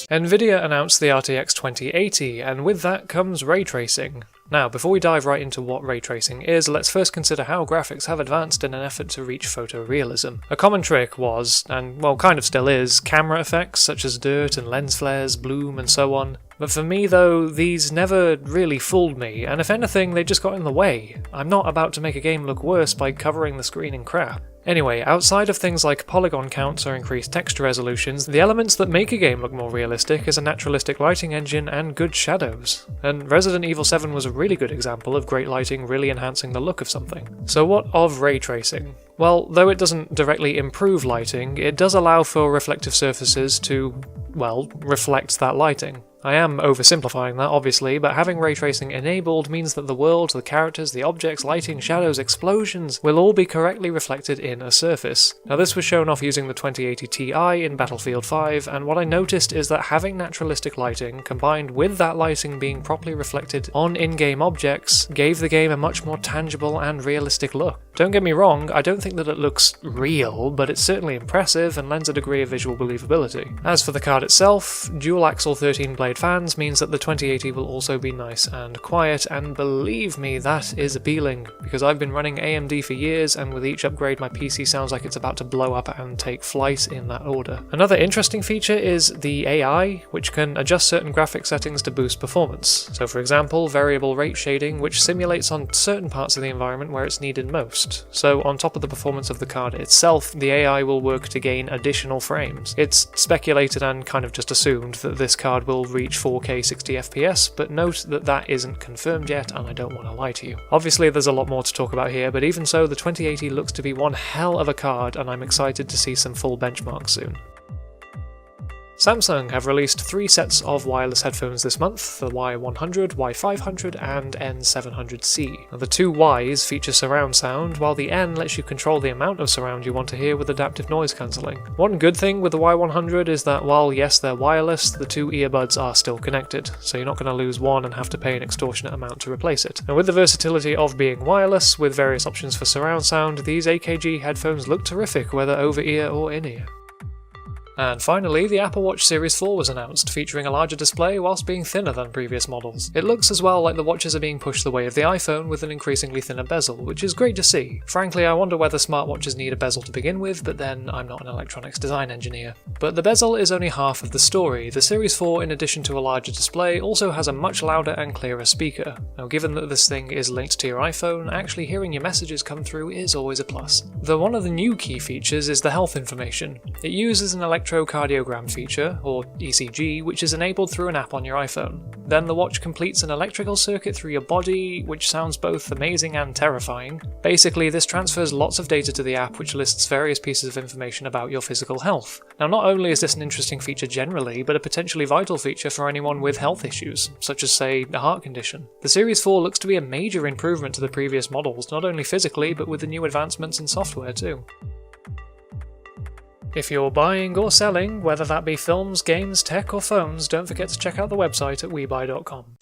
Nvidia announced the RTX 2080, and with that comes ray tracing. Now, before we dive right into what ray tracing is, let's first consider how graphics have advanced in an effort to reach photorealism. A common trick was, and well kind of still is, camera effects such as dirt and lens flares, bloom and so on. But for me though, these never really fooled me, and if anything they just got in the way. I'm not about to make a game look worse by covering the screen in crap. Anyway, outside of things like polygon counts or increased texture resolutions, the elements that make a game look more realistic is a naturalistic lighting engine and good shadows. And Resident Evil 7 was a really good example of great lighting really enhancing the look of something. So what of ray tracing? Well, though it doesn't directly improve lighting, it does allow for reflective surfaces to, well, reflect that lighting. I am oversimplifying that, obviously, but having ray tracing enabled means that the world, the characters, the objects, lighting, shadows, explosions will all be correctly reflected in a surface. Now this was shown off using the 2080 Ti in Battlefield 5, and what I noticed is that having naturalistic lighting, combined with that lighting being properly reflected on in-game objects, gave the game a much more tangible and realistic look. Don't get me wrong, I don't think that it looks real, but it's certainly impressive and lends a degree of visual believability. As for the card itself, dual-axle 13-blade fans means that the 2080 will also be nice and quiet, and believe me, that is appealing, because I've been running AMD for years, and with each upgrade my PC sounds like it's about to blow up and take flight in that order. Another interesting feature is the AI, which can adjust certain graphic settings to boost performance. So for example, variable rate shading, which simulates on certain parts of the environment where it's needed most. So on top of the performance of the card itself, the AI will work to gain additional frames. It's speculated and kind of just assumed that this card will reach 4K 60 FPS, but note that that isn't confirmed yet and I don't want to lie to you. Obviously there's a lot more to talk about here, but even so the 2080 looks to be one hell of a card and I'm excited to see some full benchmarks soon. Samsung have released 3 sets of wireless headphones this month, the Y100, Y500 and N700C. Now, the two Ys feature surround sound, while the N lets you control the amount of surround you want to hear with adaptive noise cancelling. One good thing with the Y100 is that while yes they're wireless, the two earbuds are still connected, so you're not going to lose one and have to pay an extortionate amount to replace it. And with the versatility of being wireless, with various options for surround sound, these AKG headphones look terrific whether over-ear or in-ear. And finally, the Apple Watch Series 4 was announced, featuring a larger display whilst being thinner than previous models. It looks as well like the watches are being pushed the way of the iPhone with an increasingly thinner bezel, which is great to see. Frankly, I wonder whether smartwatches need a bezel to begin with, but then I'm not an electronics design engineer. But the bezel is only half of the story. The Series 4, in addition to a larger display, also has a much louder and clearer speaker. Now, given that this thing is linked to your iPhone, actually hearing your messages come through is always a plus. Though one of the new key features is the health information. It uses an electrocardiogram feature, or ECG, which is enabled through an app on your iPhone. Then the watch completes an electrical circuit through your body, which sounds both amazing and terrifying. Basically, this transfers lots of data to the app, which lists various pieces of information about your physical health. Now, not only is this an interesting feature generally, but a potentially vital feature for anyone with health issues, such as, say, a heart condition. The Series 4 looks to be a major improvement to the previous models, not only physically, but with the new advancements in software too. If you're buying or selling, whether that be films, games, tech or phones, don't forget to check out the website at webuy.com.